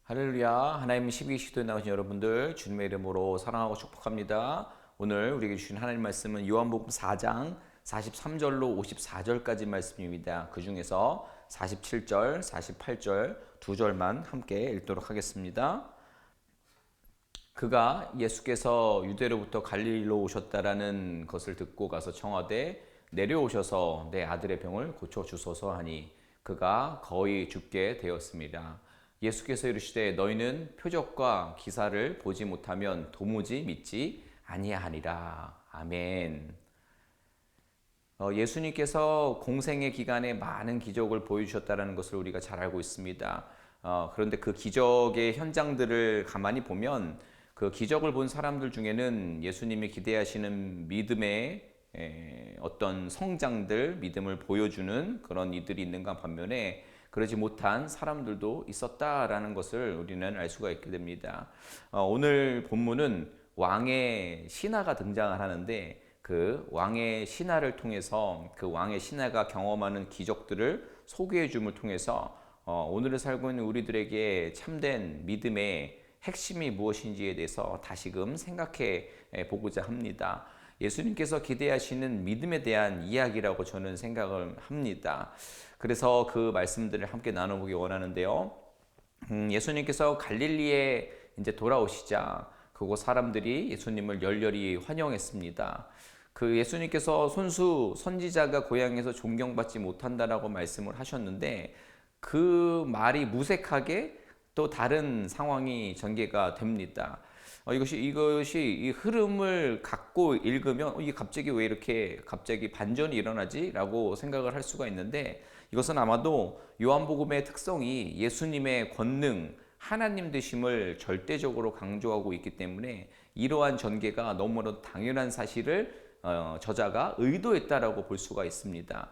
할렐루야. 하나님 12시도에 나오신 여러분들 주님의 이름으로 사랑하고 축복합니다. 오늘 우리에게 주신 하나님 말씀은 요한복음 4장 43절로 54절까지 말씀입니다. 그 중에서 47절, 48절 두 절만 함께 읽도록 하겠습니다. 그가 예수께서 유대로부터 갈릴리로 오셨다라는 것을 듣고 가서 청하되 내려오셔서 내 아들의 병을 고쳐 주소서 하니 그가 거의 죽게 되었습니다. 예수께서 이르시되 너희는 표적과 기사를 보지 못하면 도무지 믿지 아니하리라. 아멘. 예수님께서 공생의 기간에 많은 기적을 보여주셨다는 것을 우리가 잘 알고 있습니다. 그런데 그 기적의 현장들을 가만히 보면 그 기적을 본 사람들 중에는 예수님이 기대하시는 믿음의 어떤 성장들, 믿음을 보여주는 그런 이들이 있는가 반면에 그러지 못한 사람들도 있었다라는 것을 우리는 알 수가 있게 됩니다. 오늘 본문은 왕의 신하가 등장을 하는데 그 왕의 신하를 통해서 그 왕의 신하가 경험하는 기적들을 소개해 줌을 통해서 오늘을 살고 있는 우리들에게 참된 믿음의 핵심이 무엇인지에 대해서 다시금 생각해 보고자 합니다. 예수님께서 기대하시는 믿음에 대한 이야기라고 저는 생각을 합니다. 그래서 그 말씀들을 함께 나눠보기 원하는데요. 예수님께서 갈릴리에 이제 돌아오시자 그곳 사람들이 예수님을 열렬히 환영했습니다. 그 예수님께서 손수 선지자가 고향에서 존경받지 못한다라고 말씀을 하셨는데 그 말이 무색하게 또 다른 상황이 전개가 됩니다. 이것이 이 흐름을 갖고 읽으면 이게 갑자기 왜 이렇게 갑자기 반전이 일어나지라고 생각을 할 수가 있는데 이것은 아마도 요한복음의 특성이 예수님의 권능, 하나님 되심을 절대적으로 강조하고 있기 때문에 이러한 전개가 너무나 당연한 사실을 저자가 의도했다라고 볼 수가 있습니다.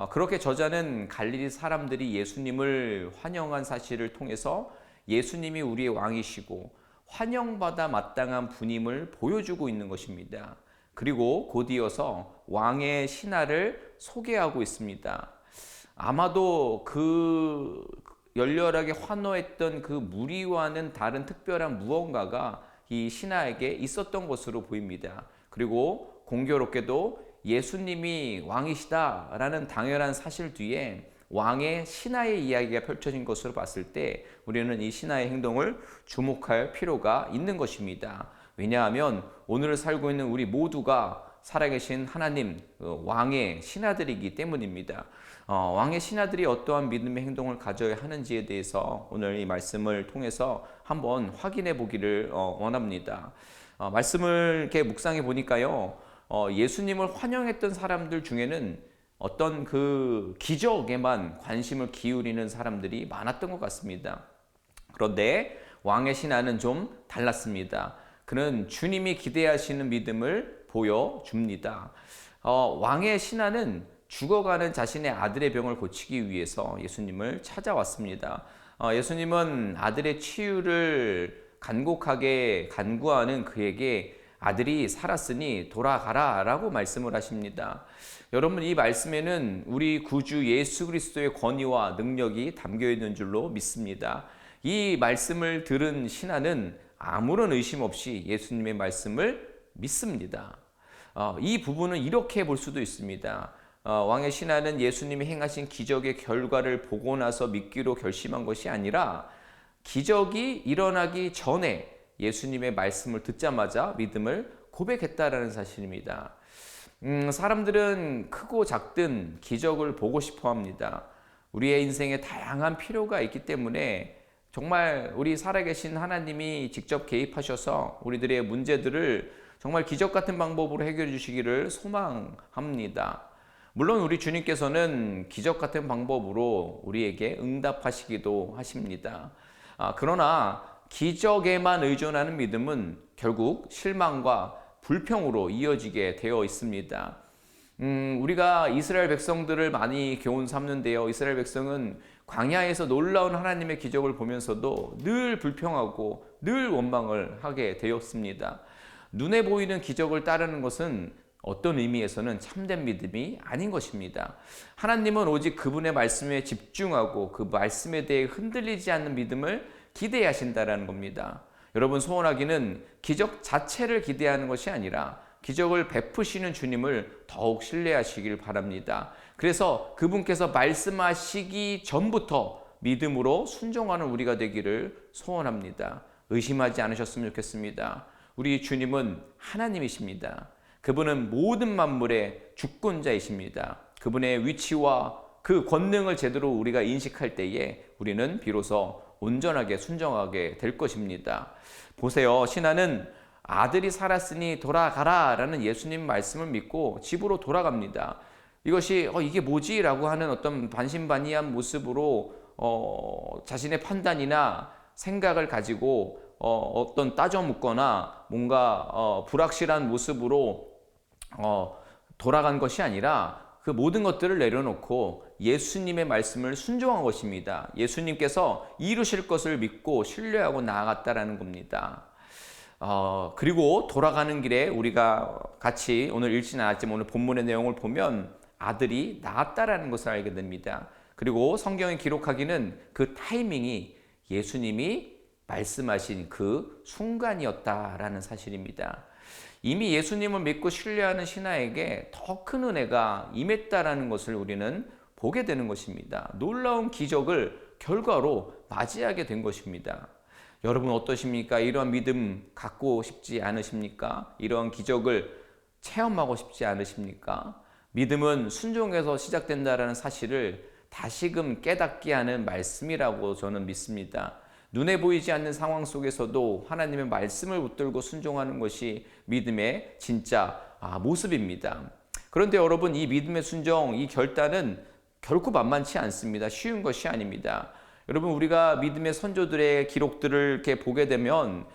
그렇게 저자는 갈릴리 사람들이 예수님을 환영한 사실을 통해서 예수님이 우리의 왕이시고 환영받아 마땅한 분임을 보여주고 있는 것입니다. 그리고 곧이어서 왕의 신하를 소개하고 있습니다. 아마도 그 열렬하게 환호했던 그 무리와는 다른 특별한 무언가가 이 신하에게 있었던 것으로 보입니다. 그리고 공교롭게도 예수님이 왕이시다라는 당연한 사실 뒤에 왕의 신하의 이야기가 펼쳐진 것으로 봤을 때 우리는 이 신하의 행동을 주목할 필요가 있는 것입니다. 왜냐하면 오늘 살고 있는 우리 모두가 살아계신 하나님 왕의 신하들이기 때문입니다. 왕의 신하들이 어떠한 믿음의 행동을 가져야 하는지에 대해서 오늘 이 말씀을 통해서 한번 확인해 보기를 원합니다. 말씀을 이렇게 묵상해 보니까요. 예수님을 환영했던 사람들 중에는 어떤 그 기적에만 관심을 기울이는 사람들이 많았던 것 같습니다. 그런데 왕의 신하는 좀 달랐습니다. 그는 주님이 기대하시는 믿음을 보여줍니다. 왕의 신하는 죽어가는 자신의 아들의 병을 고치기 위해서 예수님을 찾아왔습니다. 예수님은 아들의 치유를 간곡하게 간구하는 그에게 아들이 살았으니 돌아가라 라고 말씀을 하십니다. 여러분, 이 말씀에는 우리 구주 예수 그리스도의 권위와 능력이 담겨 있는 줄로 믿습니다. 이 말씀을 들은 신하는 아무런 의심 없이 예수님의 말씀을 믿습니다. 이 부분은 이렇게 볼 수도 있습니다. 왕의 신하는 예수님이 행하신 기적의 결과를 보고 나서 믿기로 결심한 것이 아니라 기적이 일어나기 전에 예수님의 말씀을 듣자마자 믿음을 고백했다라는 사실입니다. 사람들은 크고 작든 기적을 보고 싶어 합니다. 우리의 인생에 다양한 필요가 있기 때문에 정말 우리 살아계신 하나님이 직접 개입하셔서 우리들의 문제들을 정말 기적 같은 방법으로 해결해 주시기를 소망합니다. 물론 우리 주님께서는 기적 같은 방법으로 우리에게 응답하시기도 하십니다. 그러나 기적에만 의존하는 믿음은 결국 실망과 불평으로 이어지게 되어 있습니다. 우리가 이스라엘 백성들을 많이 교훈 삼는데요. 이스라엘 백성은 광야에서 놀라운 하나님의 기적을 보면서도 늘 불평하고 늘 원망을 하게 되었습니다. 눈에 보이는 기적을 따르는 것은 어떤 의미에서는 참된 믿음이 아닌 것입니다. 하나님은 오직 그분의 말씀에 집중하고 그 말씀에 대해 흔들리지 않는 믿음을 기대하신다라는 겁니다. 여러분, 소원하기는 기적 자체를 기대하는 것이 아니라 기적을 베푸시는 주님을 더욱 신뢰하시길 바랍니다. 그래서 그분께서 말씀하시기 전부터 믿음으로 순종하는 우리가 되기를 소원합니다. 의심하지 않으셨으면 좋겠습니다. 우리 주님은 하나님이십니다. 그분은 모든 만물의 주권자이십니다. 그분의 위치와 그 권능을 제대로 우리가 인식할 때에 우리는 비로소 온전하게 순종하게 될 것입니다. 보세요. 신하는 아들이 살았으니 돌아가라 라는 예수님 말씀을 믿고 집으로 돌아갑니다. 이것이 이게 뭐지? 라고 하는 어떤 반신반의한 모습으로 자신의 판단이나 생각을 가지고 어떤 따져 묻거나 뭔가 불확실한 모습으로 돌아간 것이 아니라 그 모든 것들을 내려놓고 예수님의 말씀을 순종한 것입니다. 예수님께서 이루실 것을 믿고 신뢰하고 나아갔다라는 겁니다. 그리고 돌아가는 길에 우리가 같이 오늘 읽지는 않았지만 오늘 본문의 내용을 보면 아들이 낳았다라는 것을 알게 됩니다. 그리고 성경에 기록하기는 그 타이밍이 예수님이 말씀하신 그 순간이었다라는 사실입니다. 이미 예수님을 믿고 신뢰하는 신하에게 더 큰 은혜가 임했다라는 것을 우리는 보게 되는 것입니다. 놀라운 기적을 결과로 맞이하게 된 것입니다. 여러분 어떠십니까? 이러한 믿음 갖고 싶지 않으십니까? 이러한 기적을 체험하고 싶지 않으십니까? 믿음은 순종에서 시작된다는 사실을 다시금 깨닫게 하는 말씀이라고 저는 믿습니다. 눈에 보이지 않는 상황 속에서도 하나님의 말씀을 붙들고 순종하는 것이 믿음의 진짜 모습입니다. 그런데 여러분, 이 믿음의 순종, 이 결단은 결코 만만치 않습니다. 쉬운 것이 아닙니다. 여러분, 우리가 믿음의 선조들의 기록들을 이렇게 보게 되면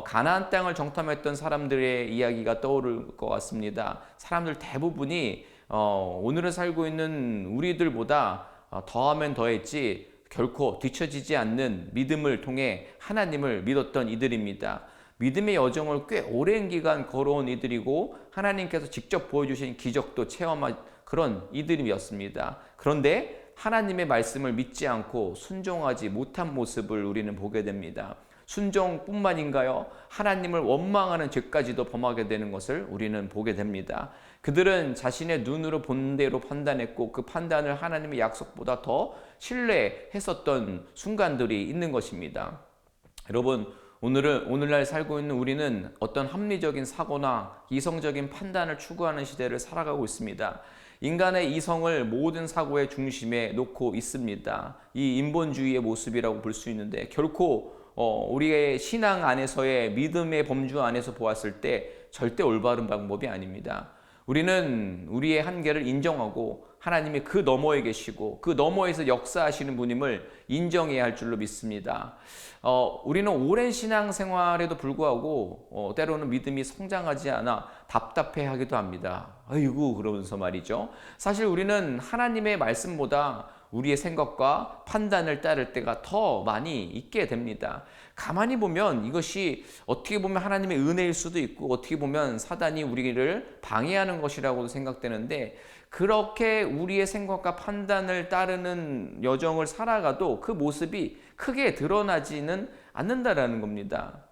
가나안 땅을 정탐했던 사람들의 이야기가 떠오를 것 같습니다. 사람들 대부분이 오늘을 살고 있는 우리들보다 더하면 더했지 결코 뒤처지지 않는 믿음을 통해 하나님을 믿었던 이들입니다. 믿음의 여정을 꽤 오랜 기간 걸어온 이들이고 하나님께서 직접 보여주신 기적도 체험한 그런 이들이었습니다. 그런데 하나님의 말씀을 믿지 않고 순종하지 못한 모습을 우리는 보게 됩니다. 순종뿐만인가요? 하나님을 원망하는 죄까지도 범하게 되는 것을 우리는 보게 됩니다. 그들은 자신의 눈으로 본 대로 판단했고 그 판단을 하나님의 약속보다 더 신뢰했었던 순간들이 있는 것입니다. 여러분, 오늘날 살고 있는 우리는 어떤 합리적인 사고나 이성적인 판단을 추구하는 시대를 살아가고 있습니다. 인간의 이성을 모든 사고의 중심에 놓고 있습니다. 이 인본주의의 모습이라고 볼 수 있는데 결코 우리의 신앙 안에서의 믿음의 범주 안에서 보았을 때 절대 올바른 방법이 아닙니다. 우리는 우리의 한계를 인정하고 하나님이 그 너머에 계시고 그 너머에서 역사하시는 분임을 인정해야 할 줄로 믿습니다. 우리는 오랜 신앙생활에도 불구하고 때로는 믿음이 성장하지 않아 답답해하기도 합니다. 아이고 그러면서 말이죠. 사실 우리는 하나님의 말씀보다 우리의 생각과 판단을 따를 때가 더 많이 있게 됩니다. 가만히 보면 이것이 어떻게 보면 하나님의 은혜일 수도 있고 어떻게 보면 사단이 우리를 방해하는 것이라고도 생각되는데 그렇게 우리의 생각과 판단을 따르는 여정을 살아가도 그 모습이 크게 드러나지는 않는다라는 겁니다.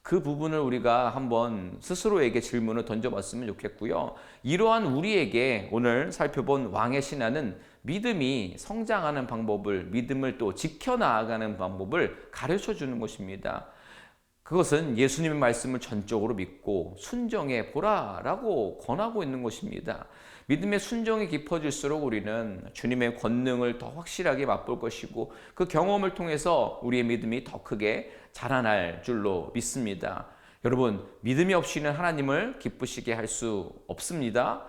그 부분을 우리가 한번 스스로에게 질문을 던져봤으면 좋겠고요. 이러한 우리에게 오늘 살펴본 왕의 신하는 믿음이 성장하는 방법을, 믿음을 또 지켜나가는 방법을 가르쳐 주는 것입니다. 그것은 예수님의 말씀을 전적으로 믿고 순종해 보라라고 권하고 있는 것입니다. 믿음의 순종이 깊어질수록 우리는 주님의 권능을 더 확실하게 맛볼 것이고 그 경험을 통해서 우리의 믿음이 더 크게 자라날 줄로 믿습니다. 여러분, 믿음이 없이는 하나님을 기쁘시게 할 수 없습니다.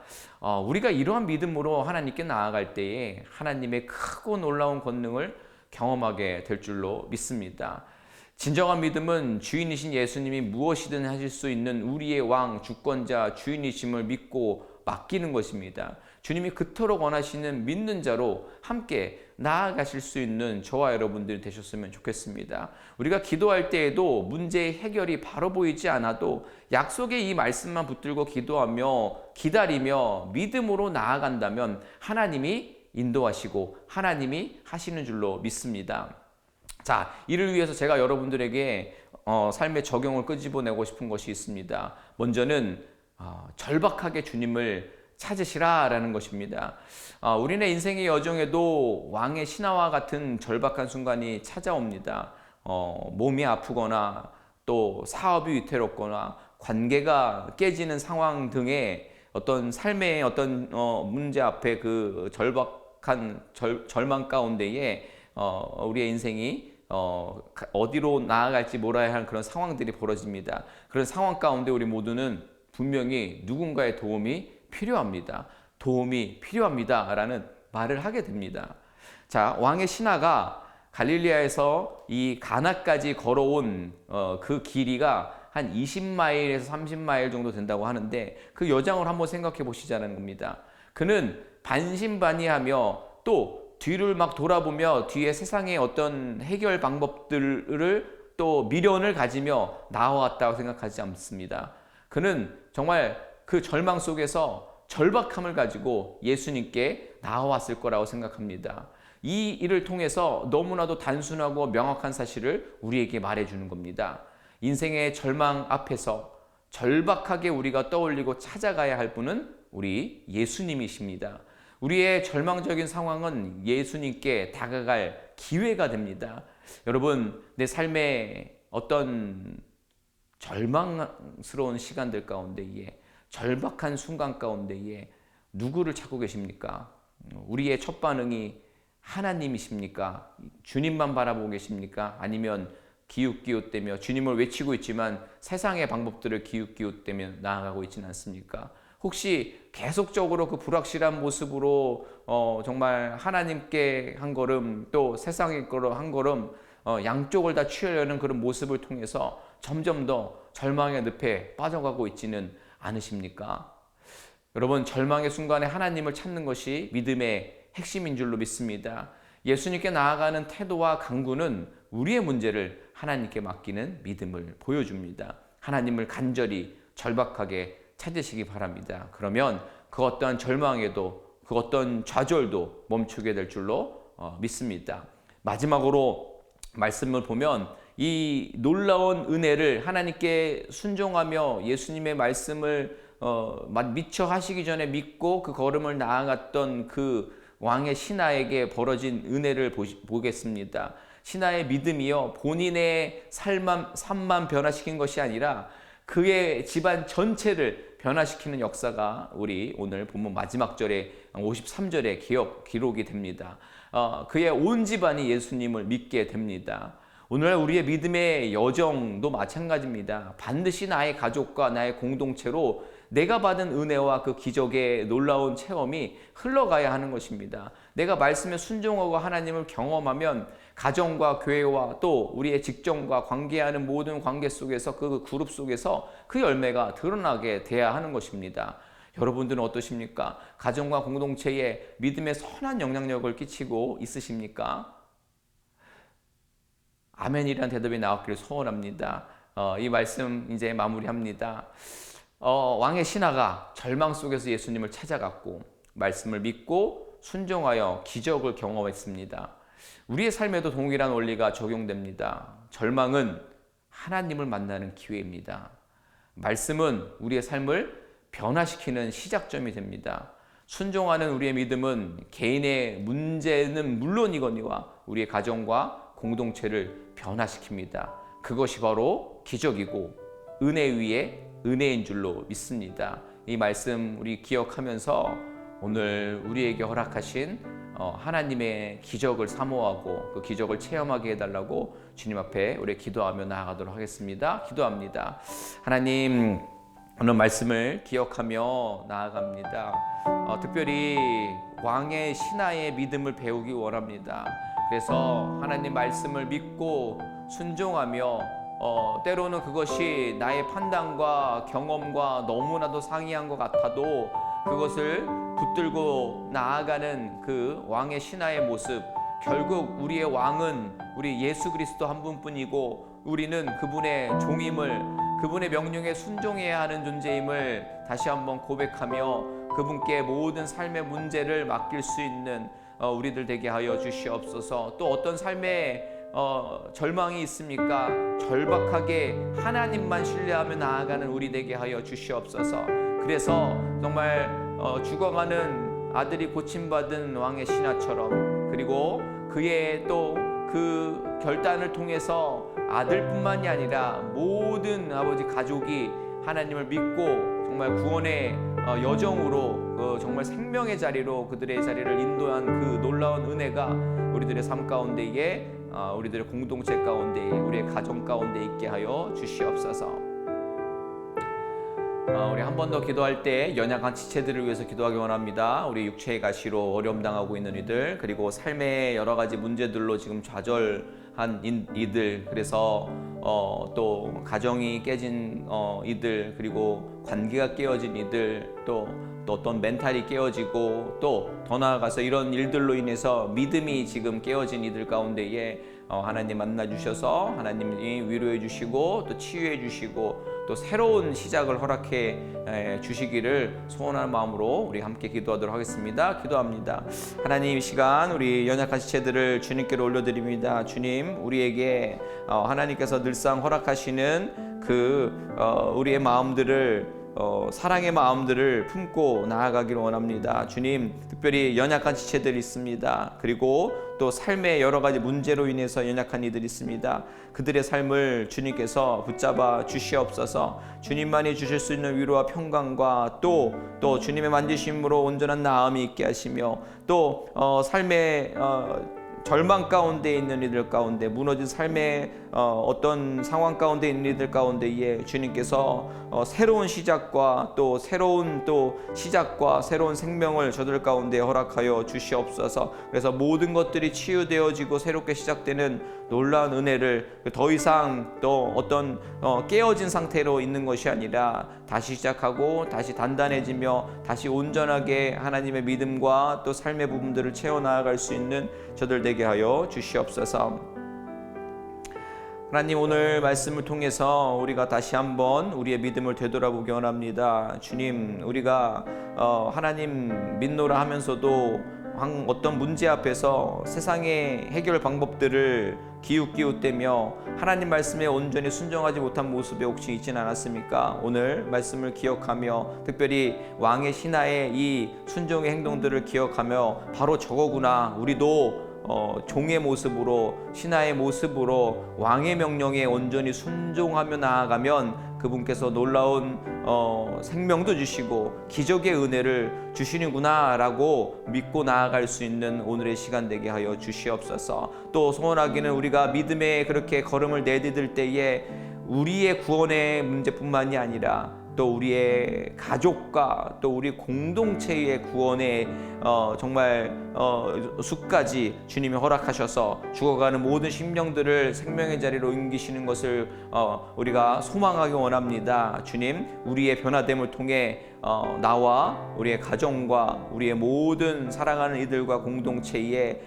우리가 이러한 믿음으로 하나님께 나아갈 때에 하나님의 크고 놀라운 권능을 경험하게 될 줄로 믿습니다. 진정한 믿음은 주인이신 예수님이 무엇이든 하실 수 있는 우리의 왕, 주권자, 주인이심을 믿고 맡기는 것입니다. 주님이 그토록 원하시는 믿는 자로 함께 나아가실 수 있는 저와 여러분들이 되셨으면 좋겠습니다. 우리가 기도할 때에도 문제의 해결이 바로 보이지 않아도 약속의 이 말씀만 붙들고 기도하며 기다리며 믿음으로 나아간다면 하나님이 인도하시고 하나님이 하시는 줄로 믿습니다. 자, 이를 위해서 제가 여러분들에게 삶의 적용을 끄집어내고 싶은 것이 있습니다. 먼저는 절박하게 주님을 찾으시라라는 것입니다. 우리네 인생의 여정에도 왕의 신하와 같은 절박한 순간이 찾아옵니다. 몸이 아프거나 또 사업이 위태롭거나 관계가 깨지는 상황 등의 어떤 삶의 어떤 문제 앞에 그 절박한 절망 가운데에 우리의 인생이 어디로 나아갈지 몰라야 하는 그런 상황들이 벌어집니다. 그런 상황 가운데 우리 모두는 분명히 누군가의 도움이 필요합니다. 도움이 필요합니다. 라는 말을 하게 됩니다. 자, 왕의 신하가 갈릴리아에서 이 가나까지 걸어온 그 길이가 한 20마일에서 30마일 정도 된다고 하는데 그 여정을 한번 생각해 보시자는 겁니다. 그는 반신반의하며 또 뒤를 막 돌아보며 뒤에 세상의 어떤 해결 방법들을 또 미련을 가지며 나와왔다고 생각하지 않습니다. 그는 정말 그 절망 속에서 절박함을 가지고 예수님께 나와왔을 거라고 생각합니다. 이 일을 통해서 너무나도 단순하고 명확한 사실을 우리에게 말해주는 겁니다. 인생의 절망 앞에서 절박하게 우리가 떠올리고 찾아가야 할 분은 우리 예수님이십니다. 우리의 절망적인 상황은 예수님께 다가갈 기회가 됩니다. 여러분, 내 삶에 어떤 절망스러운 시간들 가운데에, 절박한 순간 가운데에 누구를 찾고 계십니까? 우리의 첫 반응이 하나님이십니까? 주님만 바라보고 계십니까? 아니면 기웃기웃대며 주님을 외치고 있지만 세상의 방법들을 기웃기웃대며 나아가고 있지는 않습니까? 혹시 계속적으로 그 불확실한 모습으로 정말 하나님께 한 걸음 또 세상의 거로 한 걸음 양쪽을 다 취하려는 그런 모습을 통해서 점점 더 절망의 늪에 빠져가고 있지는 않으십니까? 여러분, 절망의 순간에 하나님을 찾는 것이 믿음의 핵심인 줄로 믿습니다. 예수님께 나아가는 태도와 강구는 우리의 문제를 하나님께 맡기는 믿음을 보여줍니다. 하나님을 간절히 절박하게 찾으시기 바랍니다. 그러면 그 어떠한 절망에도 그 어떤 좌절도 멈추게 될 줄로 믿습니다. 마지막으로 말씀을 보면 이 놀라운 은혜를 하나님께 순종하며 예수님의 말씀을 미처 하시기 전에 믿고 그 걸음을 나아갔던 그 왕의 신하에게 벌어진 은혜를 보겠습니다. 신하의 믿음이요, 본인의 삶만 변화시킨 것이 아니라 그의 집안 전체를 변화시키는 역사가 우리 오늘 본문 마지막 절에 53절에 기록이 됩니다. 그의 온 집안이 예수님을 믿게 됩니다. 오늘 우리의 믿음의 여정도 마찬가지입니다. 반드시 나의 가족과 나의 공동체로 내가 받은 은혜와 그 기적의 놀라운 체험이 흘러가야 하는 것입니다. 내가 말씀에 순종하고 하나님을 경험하면 가정과 교회와 또 우리의 직장과 관계하는 모든 관계 속에서 그 그룹 속에서 그 열매가 드러나게 돼야 하는 것입니다. 여러분들은 어떠십니까? 가정과 공동체에 믿음의 선한 영향력을 끼치고 있으십니까? 아멘이라는 대답이 나왔기를 소원합니다. 이 말씀 이제 마무리합니다. 왕의 신하가 절망 속에서 예수님을 찾아갔고 말씀을 믿고 순종하여 기적을 경험했습니다. 우리의 삶에도 동일한 원리가 적용됩니다. 절망은 하나님을 만나는 기회입니다. 말씀은 우리의 삶을 변화시키는 시작점이 됩니다. 순종하는 우리의 믿음은 개인의 문제는 물론이거니와 우리의 가정과 공동체를 변화시킵니다. 그것이 바로 기적이고 은혜 위에 은혜인 줄로 믿습니다. 이 말씀 우리 기억하면서 오늘 우리에게 허락하신 하나님의 기적을 사모하고 그 기적을 체험하게 해달라고 주님 앞에 우리 기도하며 나아가도록 하겠습니다. 기도합니다. 하나님, 오늘 말씀을 기억하며 나아갑니다. 특별히 왕의 신하의 믿음을 배우기 원합니다. 그래서 하나님 말씀을 믿고 순종하며 때로는 그것이 나의 판단과 경험과 너무나도 상이한 것 같아도 그것을 붙들고 나아가는 그 왕의 신하의 모습, 결국 우리의 왕은 우리 예수 그리스도 한 분뿐이고 우리는 그분의 종임을, 그분의 명령에 순종해야 하는 존재임을 다시 한번 고백하며 그분께 모든 삶의 문제를 맡길 수 있는 우리들 되게 하여 주시옵소서. 또 어떤 삶의 절망이 있습니까? 절박하게 하나님만 신뢰하며 나아가는 우리 되게 하여 주시옵소서. 그래서 정말 죽어가는 아들이 고침받은 왕의 신하처럼, 그리고 그의 또 그 결단을 통해서 아들뿐만이 아니라 모든 아버지 가족이 하나님을 믿고 정말 구원의 여정으로 정말 생명의 자리로 그들의 자리를 인도한 그 놀라운 은혜가 우리들의 삶 가운데에, 우리들의 공동체 가운데에, 우리의 가정 가운데 있게 하여 주시옵소서. 우리 한 번 더 기도할 때 연약한 지체들을 위해서 기도하기 원합니다. 우리 육체의 가시로 어려움 당하고 있는 이들, 그리고 삶의 여러 가지 문제들로 지금 좌절한 이들, 그래서 또 가정이 깨진 이들, 그리고 관계가 깨어진 이들, 또 어떤 멘탈이 깨어지고, 또 더 나아가서 이런 일들로 인해서 믿음이 지금 깨어진 이들 가운데에 하나님 만나 주셔서 하나님이 위로해 주시고 또 치유해 주시고 또 새로운 시작을 허락해 주시기를 소원하는 마음으로 우리 함께 기도하도록 하겠습니다. 기도합니다. 하나님, 이 시간 우리 연약한 지체들을 주님께로 올려드립니다. 주님, 우리에게 하나님께서 늘상 허락하시는 우리의 마음들을 사랑의 마음들을 품고 나아가기를 원합니다. 주님, 특별히 연약한 지체들이 있습니다. 그리고 또 삶의 여러 가지 문제로 인해서 연약한 이들이 있습니다. 그들의 삶을 주님께서 붙잡아 주시옵소서. 주님만이 주실 수 있는 위로와 평강과 또 주님의 만지심으로 온전한 나음이 있게 하시며, 또 삶의 절망 가운데 있는 이들 가운데, 무너진 삶의 어떤 상황 가운데 있는 이들 가운데에 주님께서 새로운 시작과 또 새로운 시작과 새로운 생명을 저들 가운데 허락하여 주시옵소서. 그래서 모든 것들이 치유되어지고 새롭게 시작되는 놀라운 은혜를, 더 이상 또 어떤 깨어진 상태로 있는 것이 아니라 다시 시작하고 다시 단단해지며 다시 온전하게 하나님의 믿음과 또 삶의 부분들을 채워나갈 수 있는 저들 되게 하여 주시옵소서. 하나님, 오늘 말씀을 통해서 우리가 다시 한번 우리의 믿음을 되돌아보기 원합니다. 주님, 우리가 하나님 믿노라 하면서도 어떤 문제 앞에서 세상의 해결 방법들을 기웃기웃대며 하나님 말씀에 온전히 순종하지 못한 모습에 혹시 있지는 않았습니까? 오늘 말씀을 기억하며 특별히 왕의 신하의 이 순종의 행동들을 기억하며 바로 저거구나, 우리도 종의 모습으로, 신하의 모습으로 왕의 명령에 온전히 순종하며 나아가면 그분께서 놀라운 생명도 주시고 기적의 은혜를 주시는구나 라고 믿고 나아갈 수 있는 오늘의 시간 되게 하여 주시옵소서. 또 소원하기는 우리가 믿음에 그렇게 걸음을 내디딜 때에 우리의 구원의 문제뿐만이 아니라 또 우리의 가족과 또 우리 공동체의 구원의 정말 수까지 주님이 허락하셔서 죽어가는 모든 심령들을 생명의 자리로 옮기시는 것을 우리가 소망하기 원합니다. 주님, 우리의 변화됨을 통해 나와 우리의 가정과 우리의 모든 사랑하는 이들과 공동체에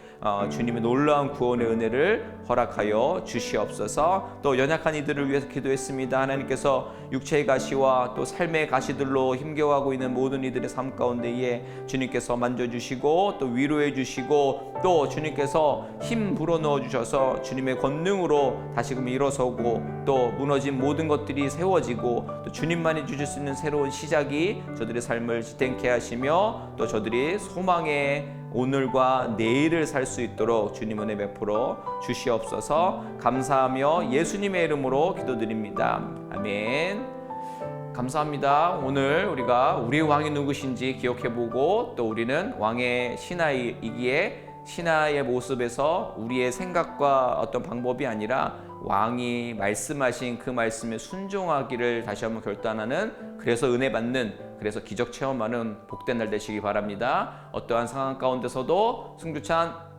주님의 놀라운 구원의 은혜를 허락하여 주시옵소서. 또 연약한 이들을 위해서 기도했습니다. 하나님께서 육체의 가시와 또 삶의 가시들로 힘겨워하고 있는 모든 이들의 삶 가운데에 주님께서 만져주시고 또 위로해 주시고 또 주님께서 힘 불어넣어 주셔서 주님의 권능으로 다시금 일어서고 또 무너진 모든 것들이 세워지고 또 주님만이 주실 수 있는 새로운 시작이 저들의 삶을 지탱케 하시며 또 저들이 소망의 오늘과 내일을 살 수 있도록 주님 은혜 베풀어 주시옵소서. 감사하며 예수님의 이름으로 기도드립니다. 아멘. 감사합니다. 오늘 우리가 우리의 왕이 누구신지 기억해보고 또 우리는 왕의 신하이기에 신하의 모습에서 우리의 생각과 어떤 방법이 아니라 왕이 말씀하신 그 말씀에 순종하기를 다시 한번 결단하는, 그래서 은혜 받는, 그래서 기적 체험하는 복된 날 되시기 바랍니다. 어떠한 상황 가운데서도 승주찬